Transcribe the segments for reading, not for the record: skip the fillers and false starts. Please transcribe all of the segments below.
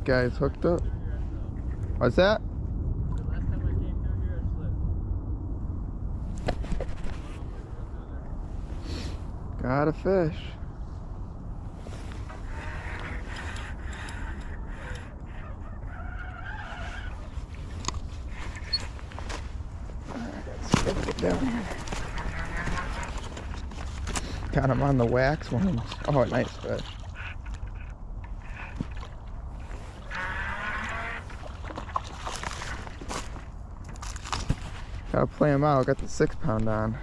Alright guys, hooked up. What's that? The last time I came through here, I slipped. Got a fish. Alright, get down here. Got him on the wax ones. Oh, nice fish. Gotta play him out. Got the 6-pound on.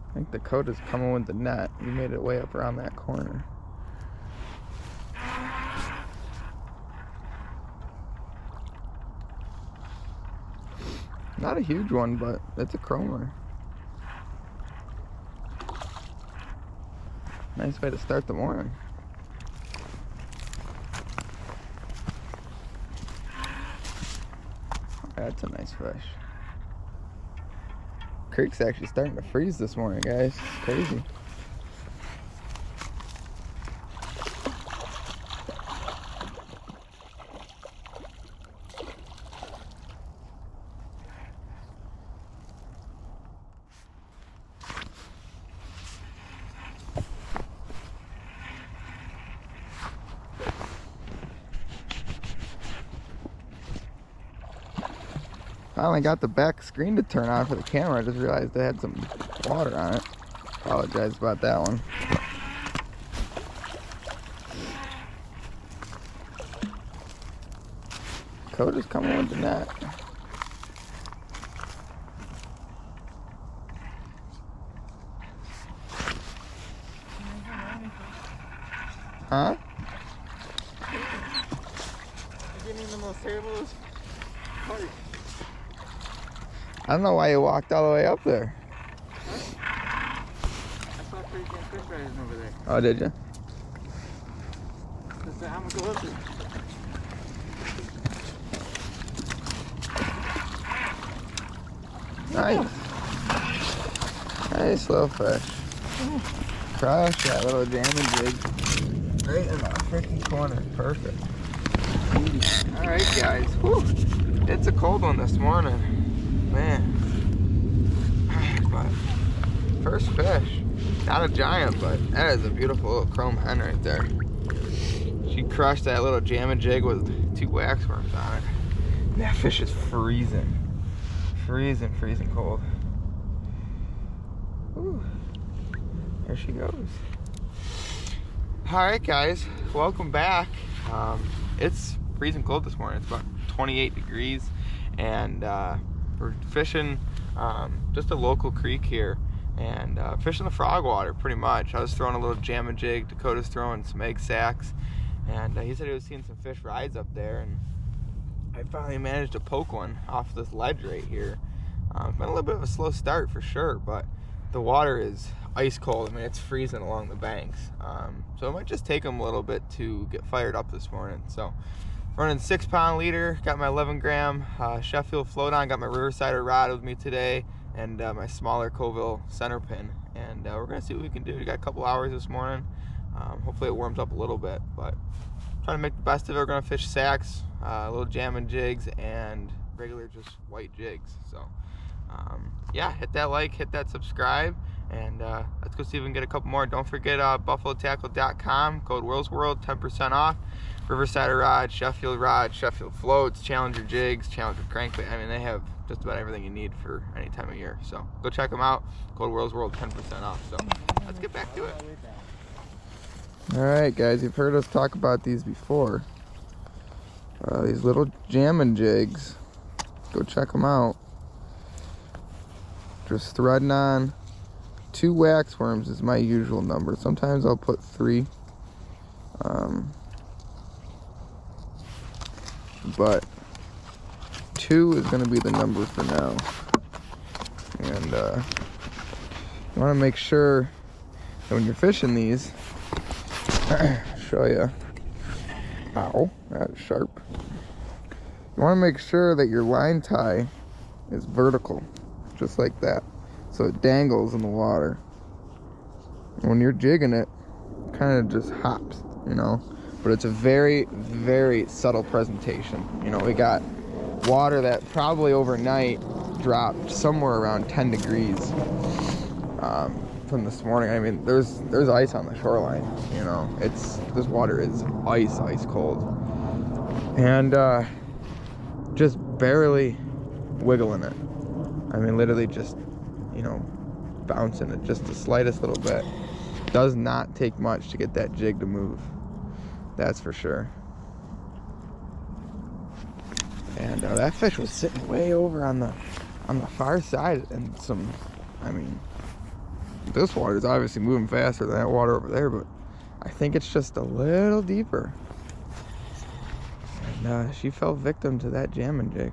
I think Dakota's coming with the net. He made it way up around that corner. Not a huge one, but it's a chromer. Nice way to start the morning. That's a nice fish. Creek's actually starting to freeze this morning, guys. It's crazy. Finally got the back screen to turn on for the camera. I just realized they had some water on it. Apologize about that one. Dakota's coming with the net. Huh? You're getting the most fabulous party. I don't know why you walked all the way up there. I saw freaking fish rising over there. Oh, did you? I'm gonna go up there. Nice. Nice little fish. Crush that little jamming jig. Right in the freaking corner. Perfect. Alright guys. Whew. It's a cold one this morning. Man. But first fish. Not a giant, but that is a beautiful little chrome hen right there. She crushed that little jamming jig with 2 wax worms on it. And that fish is freezing. Freezing cold. Whew. There she goes. Alright guys, welcome back. It's freezing cold this morning. It's about 28 degrees and we're fishing just a local creek here and fishing the frog water pretty much. I was throwing a little jam and jig, Dakota's throwing some egg sacks, and he said he was seeing some fish rise up there, and I finally managed to poke one off this ledge right here. It's been a little bit of a slow start for sure, but the water is ice cold. I mean, it's freezing along the banks. So it might just take them a little bit to get fired up this morning. So running 6-pound leader, got my 11-gram Sheffield float on, got my Riverside rod with me today, and my smaller Coville center pin. And we're gonna see what we can do. We got a couple hours this morning. Hopefully it warms up a little bit, but trying to make the best of it. We're gonna fish sacks, little jamming jigs, and regular just white jigs. So yeah, hit that like, hit that subscribe, and let's go see if we can get a couple more. Don't forget buffalotackle.com, code WorldsWorld, 10% off. Riverside rod, Sheffield floats, Challenger jigs, Challenger crankbait. I mean, they have just about everything you need for any time of year. So go check them out. Code WorldsWorld, 10% off. So let's get back to it. All right, guys, you've heard us talk about these before. These little jamming jigs. Go check them out. Just threading on 2 wax worms is my usual number. Sometimes I'll put 3. But 2 is going to be the number for now. And you want to make sure that when you're fishing these, Show you. Ow, that's sharp. You want to make sure that your line tie is vertical, just like that, so it dangles in the water. When you're jigging it, it kind of just hops, you know. But it's a very, very subtle presentation. You know, we got water that probably overnight dropped somewhere around 10 degrees from this morning. I mean, there's ice on the shoreline, you know. This water is ice cold. And just barely wiggling it. I mean, literally just, you know, bouncing it just the slightest little bit. Does not take much to get that jig to move. That's for sure. And that fish was sitting way over on the far side, and I mean, this water is obviously moving faster than that water over there, but I think it's just a little deeper. And she fell victim to that jamming jig.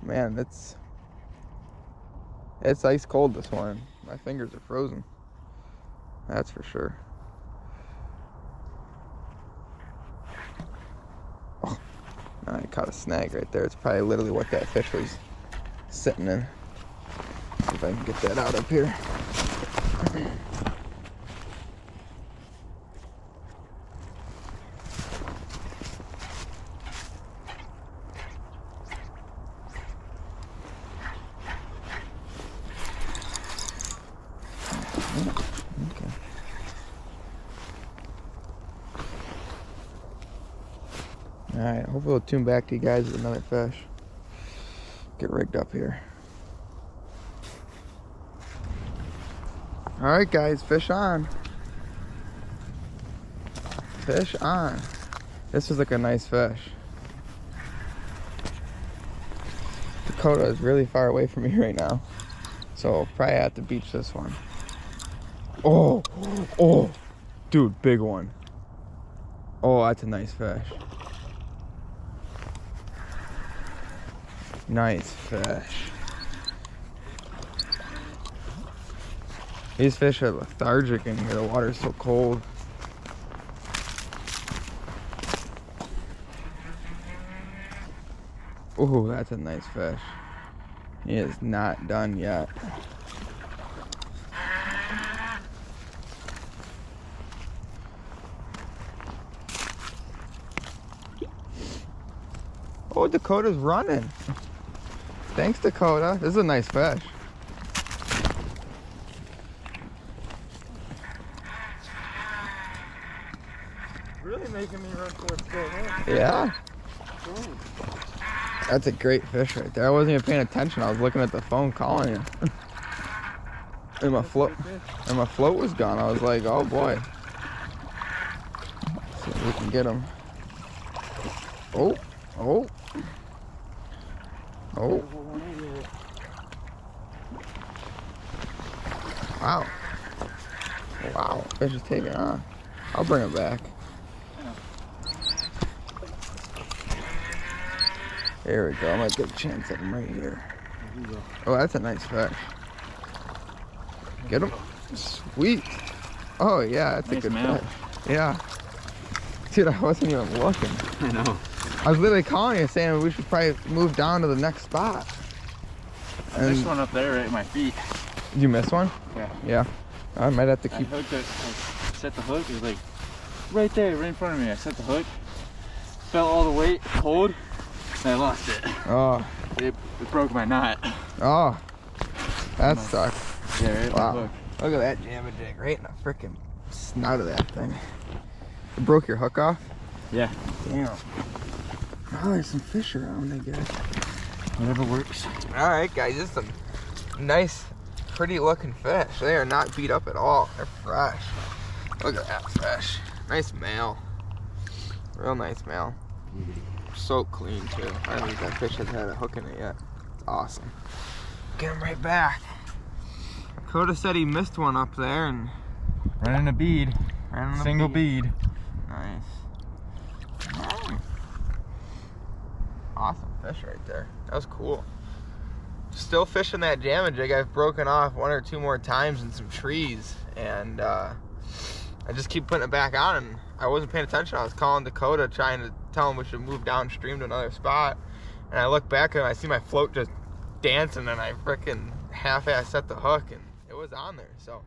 Man, it's ice cold this morning. My fingers are frozen. That's for sure. Oh, I caught a snag right there. It's probably literally what that fish was sitting in. See if I can get that out up here. Okay. Alright, hopefully we'll tune back to you guys with another fish. Get rigged up here. Alright guys, fish on. Fish on. This is like a nice fish. Dakota is really far away from me right now, so I'll probably have to beach this one. Oh, dude, big one. Oh, that's a nice fish. Nice fish. These fish are lethargic in here. The water's so cold. Oh, that's a nice fish. He is not done yet. Oh, Dakota's running. Thanks, Dakota. This is a nice fish. Really making me run towards it, huh? Yeah. That's a great fish right there. I wasn't even paying attention. I was looking at the phone calling you. And my float was gone. I was like, oh boy. Let's see if we can get him. Oh. Wow, fish is taking on. I'll bring it back. There we go. I might get a chance at him right here. Oh, that's a nice fish. Get him. Sweet. Oh yeah, that's nice, a good fish. Yeah. Dude, I wasn't even looking. I know. I was literally calling you saying we should probably move down to the next spot. I missed one up there right at my feet. You missed one? Yeah. Yeah. I might have to keep... I hooked it. I set the hook. It was like right there, right in front of me. I set the hook. Felt all the weight, cold, and I lost it. Oh. It broke my knot. Oh. That sucks. Yeah, right at wow. the hook. Look at that jamming jig right in the freaking snout of that thing. It broke your hook off? Yeah. Damn. Oh, there's some fish around, I guess. Whatever works. Alright guys, just some nice, pretty looking fish. They are not beat up at all. They're fresh. Look at that fish. Nice male. Real nice male. So clean too. I don't think that fish has had a hook in it yet. It's awesome. Get him right back. Dakota said he missed one up there and... Running a bead. Single bead. Nice. Awesome fish right there. That was cool. still fishing that jamming jig. I've broken off 1 or 2 more times in some trees, and I just keep putting it back on, and I wasn't paying attention. I was calling Dakota, trying to tell him we should move downstream to another spot, and I look back and I see my float just dancing, and I frickin' half-ass set the hook, and it was on there. So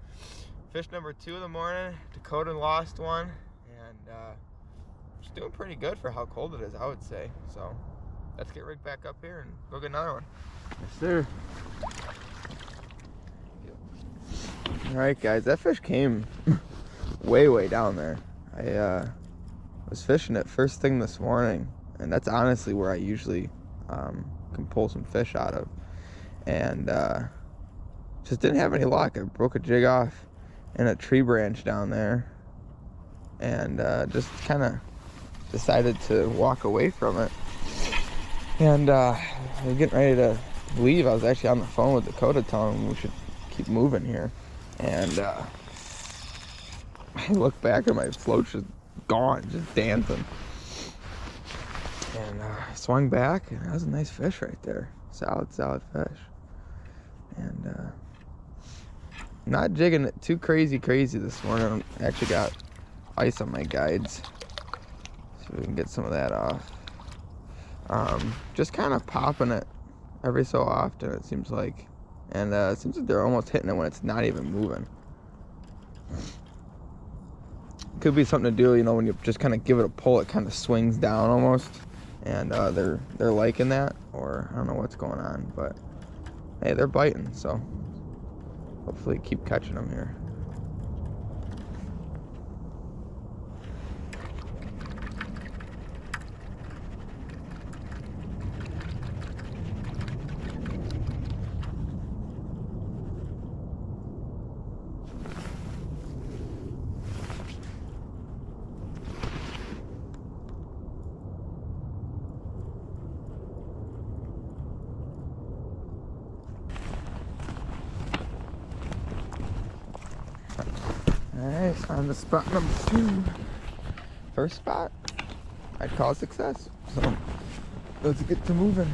fish number 2 of the morning. Dakota lost one, and it's doing pretty good for how cold it is, I would say. So let's get rigged back up here and go get another one. Yes, sir. All right, guys, that fish came way down there. I was fishing it first thing this morning, and that's honestly where I usually can pull some fish out of, and just didn't have any luck. I broke a jig off in a tree branch down there, and just kind of decided to walk away from it. And we're getting ready to leave. I was actually on the phone with Dakota telling him we should keep moving here, and I look back and my float's just gone, just dancing. And I swung back, and that was a nice fish right there. Solid fish. And not jigging it too crazy this morning. I actually got ice on my guides, so we can get some of that off. Just kind of popping it every so often, it seems like. And it seems like they're almost hitting it when it's not even moving. Could be something to do, you know, when you just kind of give it a pull, it kind of swings down almost. And they're liking that, or I don't know what's going on, but hey, they're biting, so hopefully keep catching them here. Alright, found the spot number 2. First spot, I'd call success. So let's get to moving.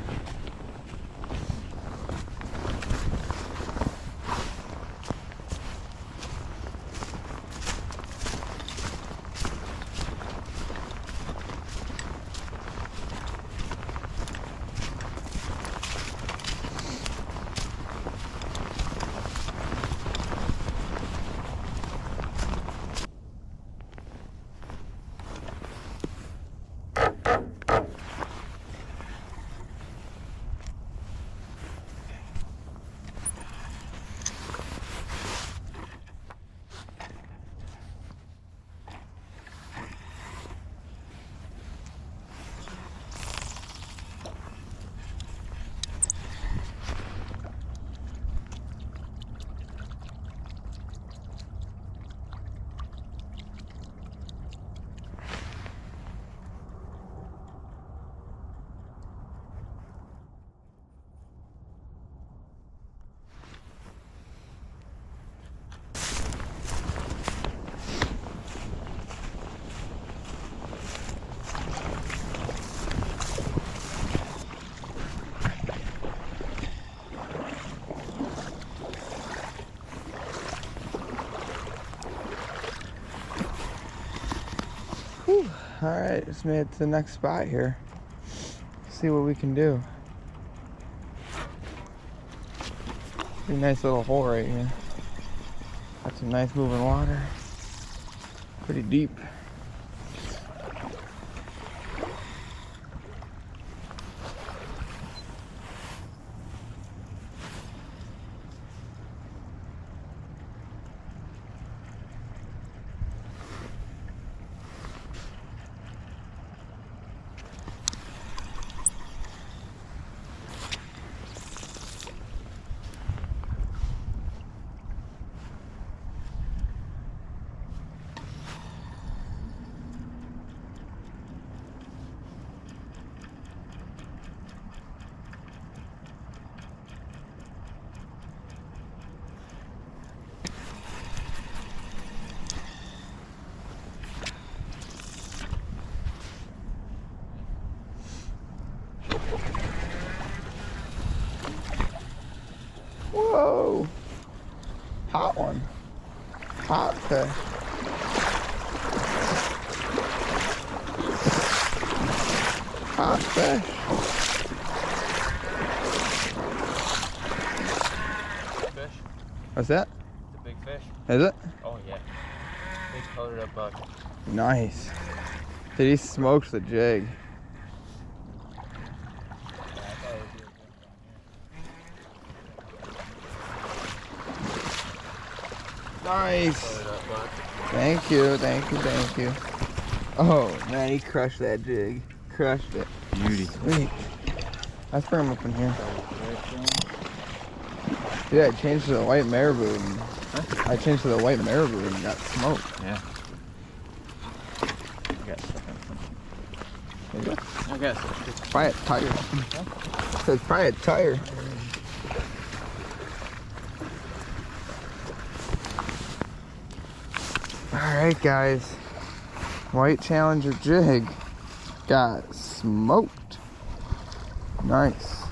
Alright, just made it to the next spot here. See what we can do. Pretty nice little hole right here. Got some nice moving water. Pretty deep. Whoa. Hot one. Hot fish. Hot fish. Fish. What's that? It's a big fish. Is it? Oh yeah. Big colored up buck. Nice. Dude, he smokes the jig. Nice. Thank you, thank you, thank you. Oh man, he crushed that jig. Crushed it. Beauty. Sweet. Let's bring him up in here. Yeah, I changed to the white marabou. And I changed to the white marabou and got smoked. Yeah. I got stuff in Yeah. I got stuff. It's probably a tire. It's probably a tire. Alright guys, white challenger jig got smoked. Nice.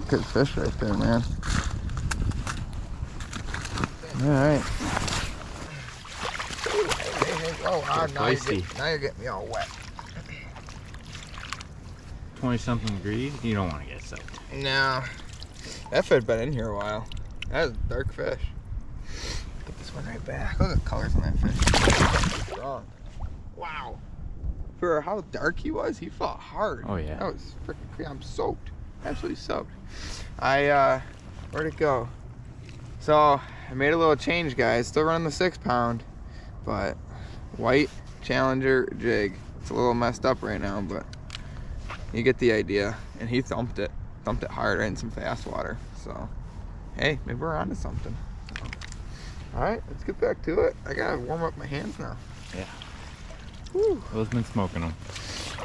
Good fish right there, man. Alright. Oh, now you're getting me all wet. 20-something degrees, you don't want to get soaked. No. That fish been in here a while. That is a dark fish. Put this one right back. Look at the colors on that fish. Strong. Wow. For how dark he was, he fought hard. Oh yeah. That was freaking crazy. I'm soaked. Absolutely soaked. Where'd it go? So I made a little change, guys. Still running the 6-pound, but white challenger jig. It's a little messed up right now, but you get the idea. And he thumped it hard right in some fast water. So hey, maybe we're onto something. All right, let's get back to it. I gotta warm up my hands now. Yeah. Woo. Will's been smoking them.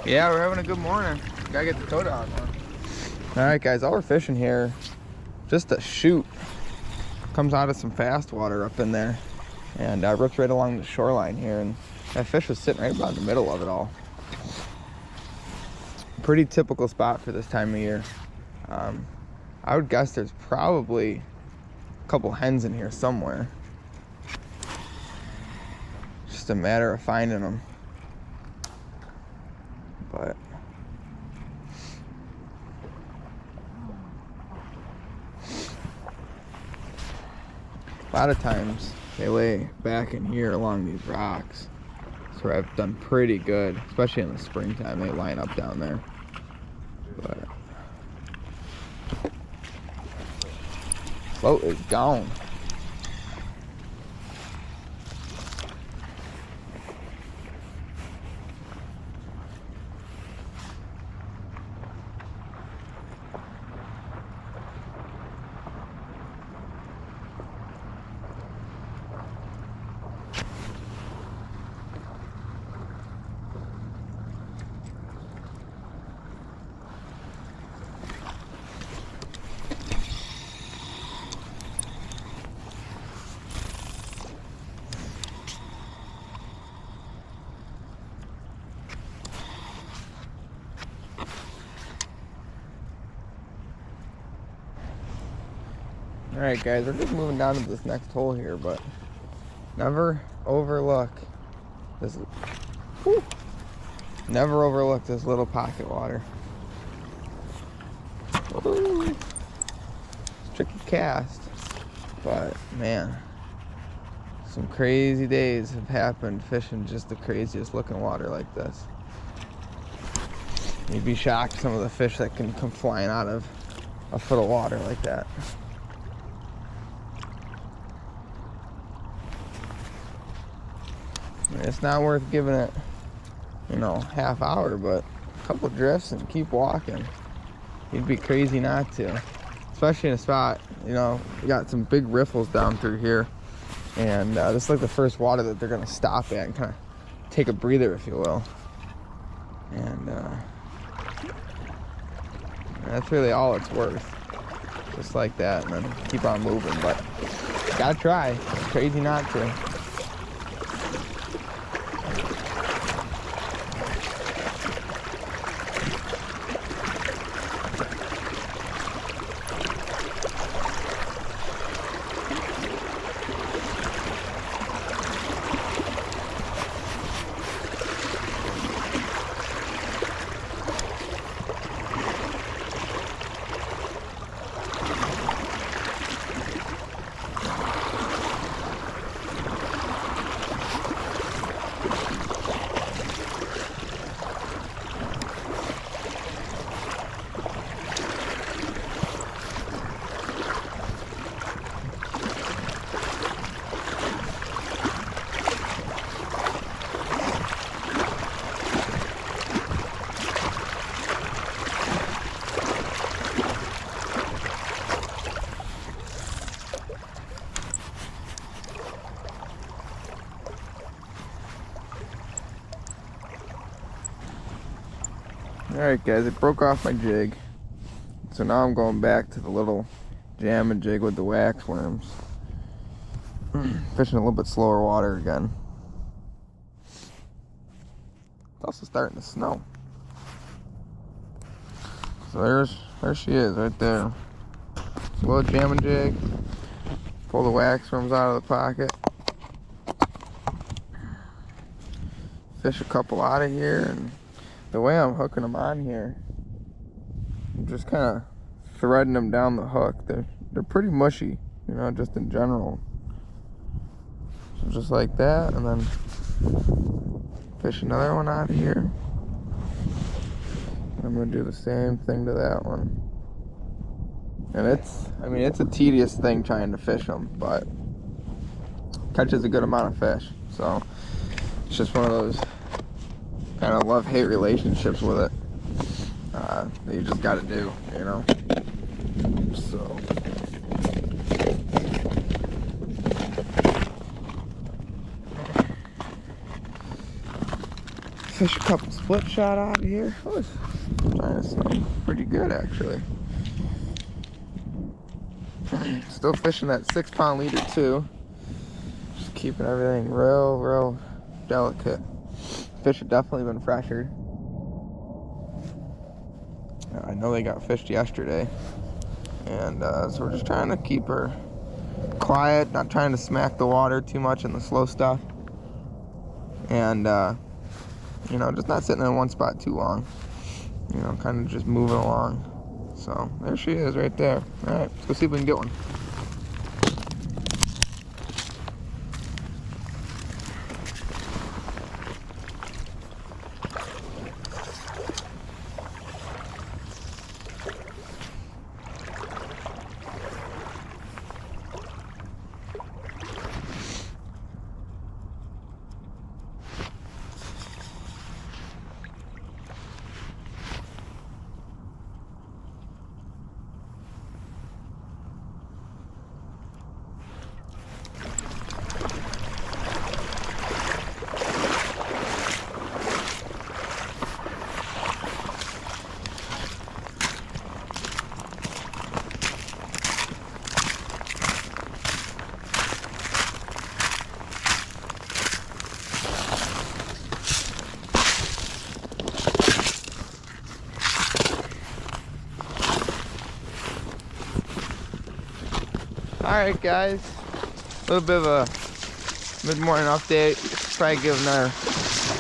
Yeah, we're having a good morning. Gotta get the tow down now. All right, guys, all we're fishing here, just a shoot, comes out of some fast water up in there, and rips right along the shoreline here, and that fish was sitting right about in the middle of it all. Pretty typical spot for this time of year. I would guess there's probably a couple hens in here somewhere. Just a matter of finding them. But a lot of times they lay back in here along these rocks. That's where I've done pretty good, especially in the springtime. They line up down there. But boat is gone. Alright guys, we're just moving down to this next hole here, but never overlook this. Whew, never overlook this little pocket water. Ooh, it's a tricky cast, but man, some crazy days have happened fishing just the craziest looking water like this. You'd be shocked some of the fish that can come flying out of a foot of water like that. It's not worth giving it, half hour, but a couple drifts and keep walking. You'd be crazy not to, especially in a spot, we got some big riffles down through here, and this is like the first water that they're gonna stop at and kind of take a breather, if you will. And that's really all it's worth, just like that, and then keep on moving. But gotta try. It's crazy not to. Alright guys, it broke off my jig. So now I'm going back to the little jam and jig with the wax worms. Fishing a little bit slower water again. It's also starting to snow. So there she is right there. It's a little jam and jig. Pull the wax worms out of the pocket. Fish a couple out of here, and the way I'm hooking them on here, I'm just kind of threading them down the hook. They're pretty mushy, you know, just in general. So just like that, and then fish another one out of here. I'm gonna do the same thing to that one. And it's a tedious thing trying to fish them, but catches a good amount of fish. So it's just one of those kind of love-hate relationships with it that you just got to do, you know. So fish a couple split shot out of here. Oh, it's trying to snow pretty good actually. Still fishing that 6-pound leader too. Just keeping everything real delicate. Fish have definitely been fresher. I know they got fished yesterday, and so we're just trying to keep her quiet, not trying to smack the water too much in the slow stuff, and you know, just not sitting in one spot too long, you know, kind of just moving along. So there she is right there. All right, let's go see if we can get one. Alright guys, a little bit of a mid-morning update. Probably give another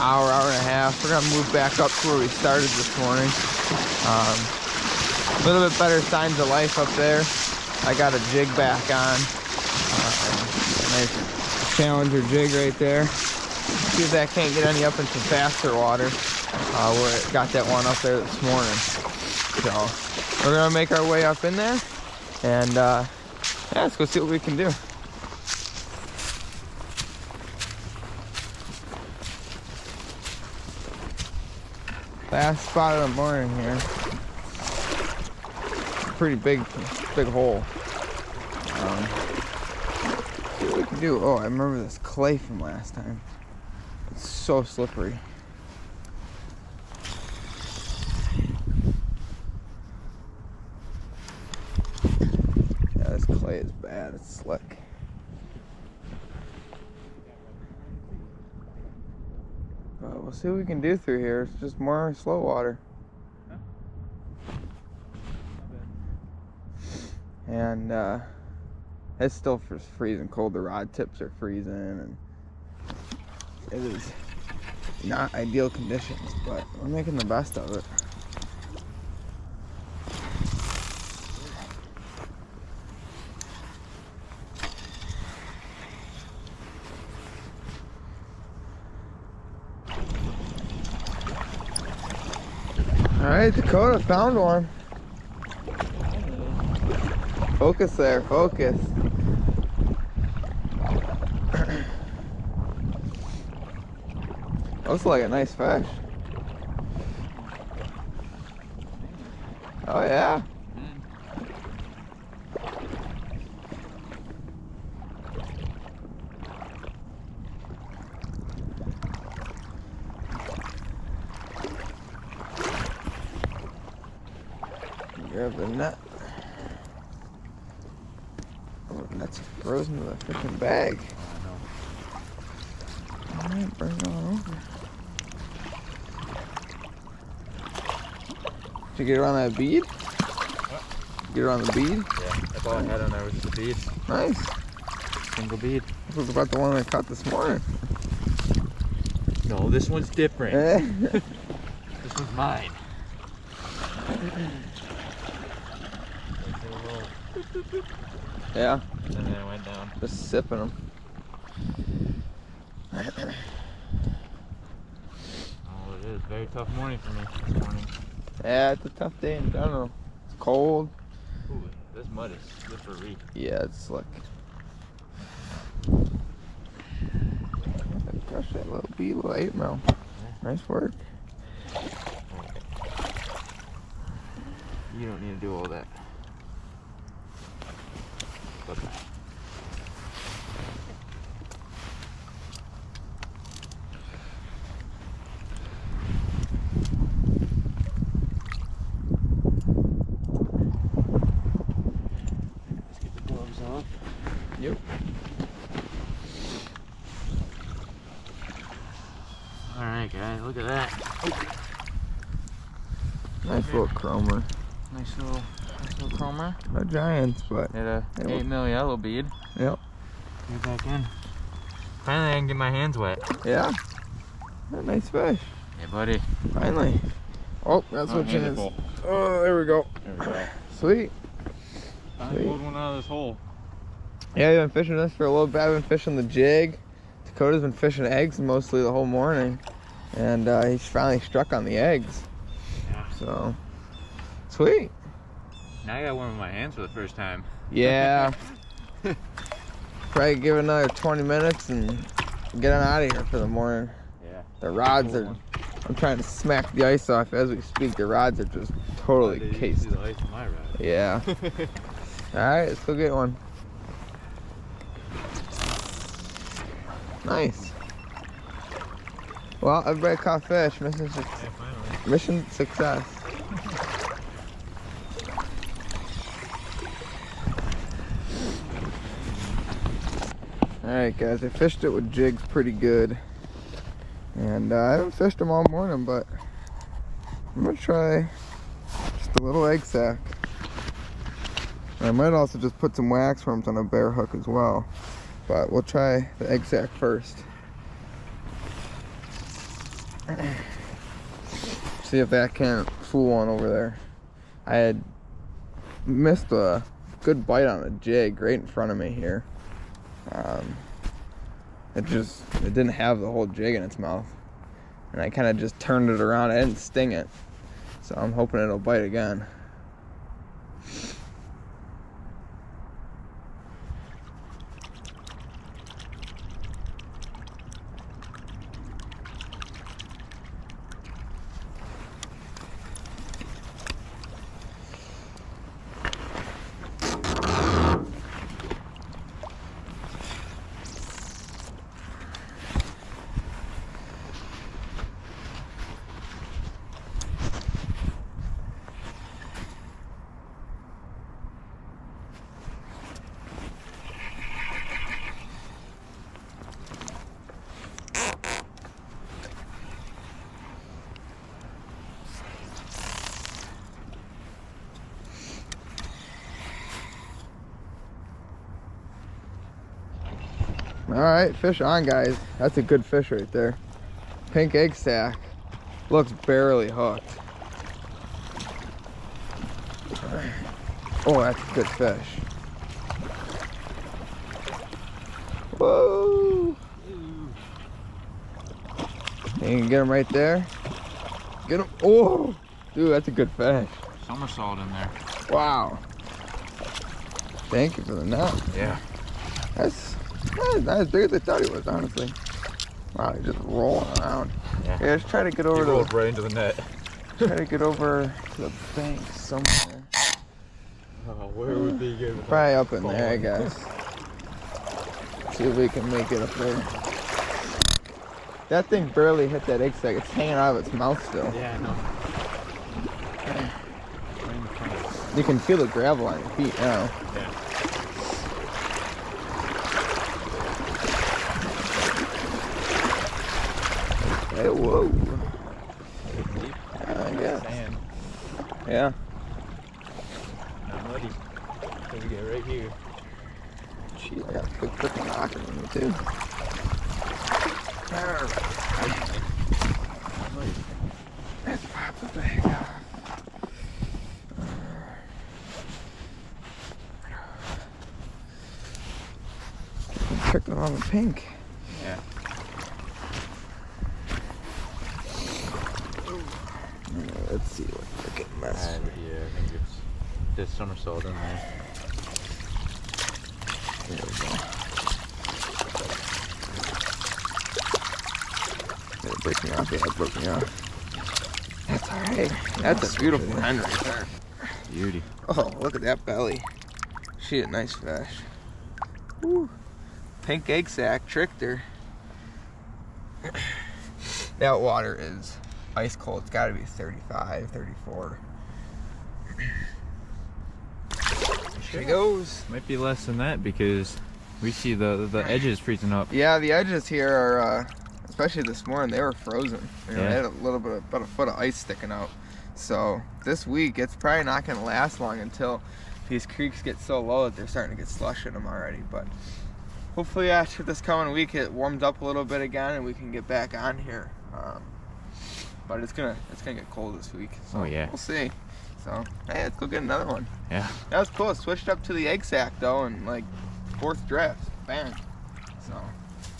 hour and a half. We're gonna move back up to where we started this morning. A little bit better signs of life up there. I got a jig back on. Nice Challenger jig right there. See if that can't get any up into faster water. We got that one up there this morning. So we're gonna make our way up in there, and yeah, let's go see what we can do. Last spot of the morning here. Pretty big hole. See what we can do. Oh, I remember this clay from last time. It's so slippery. This clay is bad, it's slick. But we'll see what we can do through here. It's just more slow water. And it's still freezing cold. The rod tips are freezing, and it is not ideal conditions, but we're making the best of it. Alright, Dakota found one. Focus there, focus. Looks like a nice fish. Oh yeah. Grab the net. Oh, the net's frozen to the freaking bag. Alright, bring it on over. Did you get her on that bead? What? Get her on the bead? Yeah, that's all I had on there was just a bead. Nice. Single bead. What about the one I caught this morning? No, this one's different. This one's mine. Yeah. And then I went down. Just sipping them. Oh, it is a very tough morning for me this morning. Yeah, it's a tough day in general. It's cold. Ooh, this mud is slippery. Yeah, it's slick. Crush that little bead, little 8 mil. Yeah. Nice work. You don't need to do all that. Okay. Let's get the gloves off. Yep. Alright guys, look at that. Nice little chromer. Nice little chromer. No giants, but Hit a 8 mil yellow bead. yep. Get back in. Finally I can get my hands wet. Yeah. A nice fish. Hey buddy. Finally. Oh, that's what it is. Oh, there we go. There we go. Sweet. Finally pulled one out of this hole. Yeah, I've been fishing this for a little bit. I've been fishing the jig. Dakota's been fishing eggs mostly the whole morning. And he's finally struck on the eggs. Yeah. So, sweet. Now I got one with my hands for the first time. Yeah. Probably give it another 20 minutes and get on out of here for the morning. Yeah. The rods are, I'm trying to smack the ice off as we speak. The rods are just totally cased. See the ice in my rod. Yeah. Alright, let's go get one. Nice. Well, everybody caught fish. Mission success. Alright guys, I fished it with jigs pretty good. And I haven't fished them all morning, but I'm going to try just a little egg sack. And I might also just put some wax worms on a bear hook as well. But we'll try the egg sack first. See if that can't fool one over there. I had missed a good bite on a jig right in front of me here. It didn't have the whole jig in its mouth. And I kind of just turned it around. I didn't sting it. So I'm hoping it'll bite again. Alright, fish on guys. That's a good fish right there. Pink egg sack. Looks barely hooked. Oh, that's a good fish. Whoa! You can get him right there. Get him. Oh! Dude, that's a good fish. Somersault in there. Wow. Thank you for the net. Yeah. That's not as big as I thought he was, honestly. Wow, he's just rolling around. Yeah. Yeah, just try to get over He rolled right into the net. Try to get over to the bank somewhere. Oh, where would be good? Probably up in there, I guess. See if we can make it up there. That thing barely hit that egg sack. It's hanging out of its mouth still. Yeah, I know. Right in the front. You can feel the gravel on your feet now. Yeah. Hey, whoa. Deep. I guess. Sand. Yeah. Not muddy. So we get right here. Jeez, I got a big freaking rock in me too. Let's pop the bag off. Trickling on the pink. Yeah. Let's see what freaking mess. Yeah, I think it's this somersault in there. There we go. Did it break me off? Yeah, it broke me off. That's alright. That's a beautiful hen right there. Beauty. Oh, look at that belly. She a nice fish. Woo. Pink egg sac tricked her. That water is ice cold. It's got to be 35, 34. She goes. Might be less than that because we see the edges freezing up. Yeah, the edges here are, especially this morning, they were frozen. You know, Yeah. They had a little bit, about a foot of ice sticking out. So this week, it's probably not going to last long until these creeks get so low that they're starting to get slush in them already. But hopefully after this coming week, it warms up a little bit again and we can get back on here. But it's gonna get cold this week. So Oh, yeah. We'll see. So hey, let's go get another one. Yeah. That was cool. Switched up to the egg sac though, and like fourth drift, bang. So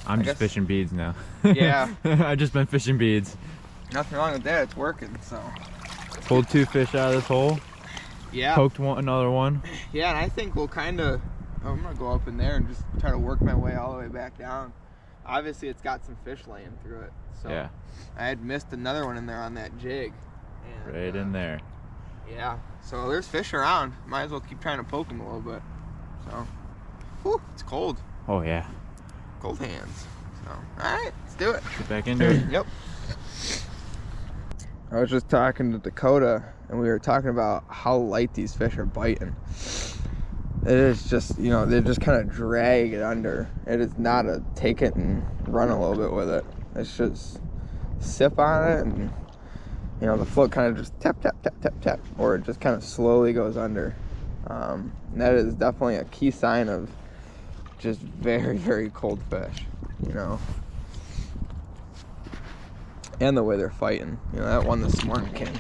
I'm I just guess- fishing beads now. Yeah. I've just been fishing beads. nothing wrong with that. It's working. So Pulled 2 fish out of this hole. yeah, Poked another one. yeah, and I think we'll kind of. I'm gonna go up in there and just try to work my way all the way back down. Obviously, it's got some fish laying through it. So Yeah. I had missed another one in there on that jig. And, Right in there. Yeah. So there's fish around. Might as well keep trying to poke them a little bit. So, whew, it's cold. Oh yeah. Cold hands. So, all right, let's do it. Get back into it. Yep. I was just talking to Dakota, and we were talking about how light these fish are biting. It is just, you know, they just kind of drag it under. It is not a take it and run a little bit with it. It's just sip on it, and you know, the float kind of just tap, tap, tap, tap, tap, or it just kind of slowly goes under. And that is definitely a key sign of just very, very cold fish, you know. And the way they're fighting. You know, that one this morning came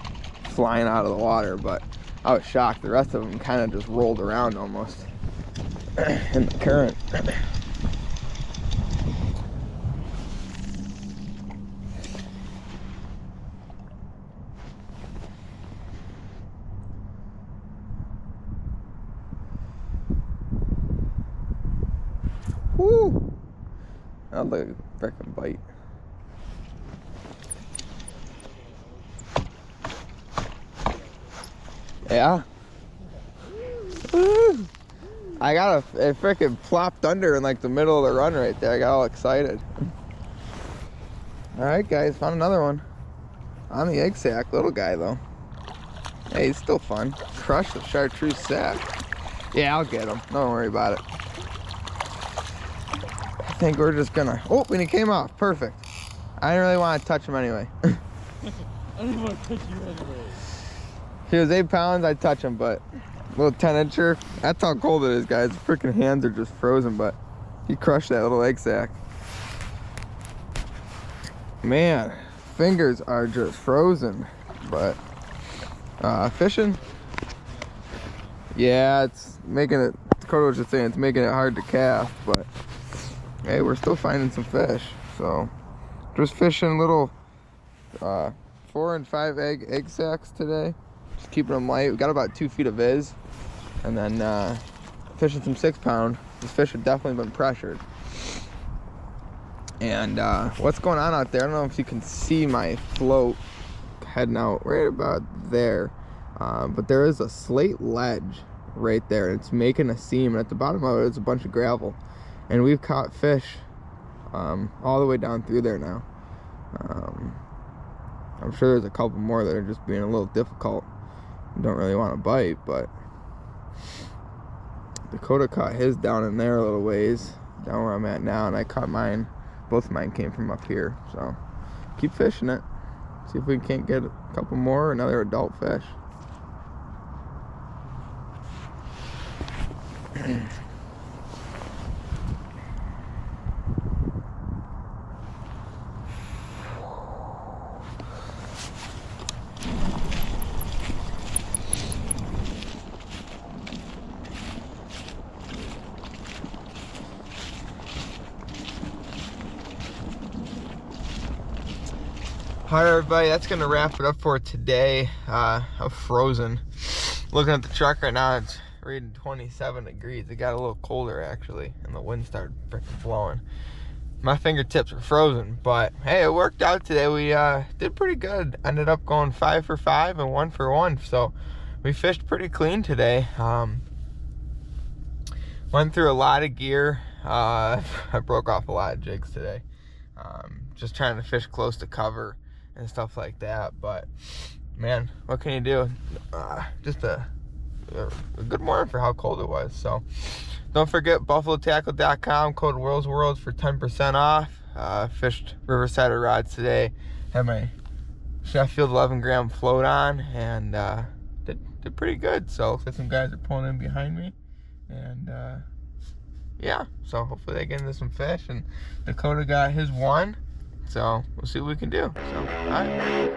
flying out of the water, but I was shocked. The rest of them kind of just rolled around almost in the current. Woo! That'd like a frickin' bite. Yeah. Woo! I got it frickin' plopped under in like the middle of the run right there. I got all excited. All right, guys, found another one. On the egg sac, little guy though. Hey, he's still fun. Crush the chartreuse sac. Yeah, I'll get him. Don't worry about it. I think we're just gonna. Oh, and he came off. Perfect. I didn't really want to touch him anyway. I didn't want to touch you anyway. If he was 8 pounds, I'd touch him, but little 10-incher. That's how cold it is, guys. The freaking hands are just frozen, but he crushed that little egg sac. Man, fingers are just frozen, but fishing. Yeah, it's making it. Dakota was just saying it's making it hard to cast, but hey, we're still finding some fish. So just fishing little 4 and 5 egg sacs today. Just keeping them light. We got about 2 feet of viz, and then fishing some 6-pound. These fish have definitely been pressured. And what's going on out there? I don't know if you can see my float heading out right about there, but there is a slate ledge right there. It's making a seam, and at the bottom of it is a bunch of gravel, and we've caught fish all the way down through there now. I'm sure there's a couple more that are just being a little difficult. don't really want to bite, but Dakota caught his down in there a little ways, down where I'm at now, and I caught mine. Both of mine came from up here, so keep fishing it. See if we can't get a couple more, another adult fish. All right, everybody, that's gonna wrap it up for today. I'm frozen. Looking at the truck right now, it's reading 27 degrees. It got a little colder actually, and the wind started freaking blowing. My fingertips are frozen, but hey, it worked out today. We did pretty good. Ended up going 5 for 5 and 1 for 1, so we fished pretty clean today. Went through a lot of gear. I broke off a lot of jigs today. Just trying to fish close to cover and stuff like that, but man, what can you do? Just a good morning for how cold it was. So don't forget buffalotackle.com, code WorldsWorlds for 10% off. Fished Riverside rods today. Had my Sheffield 11 gram float on, and did pretty good. So looks like some guys are pulling in behind me, and yeah, so hopefully they get into some fish. And Dakota got his one, so we'll see what we can do. So, all right.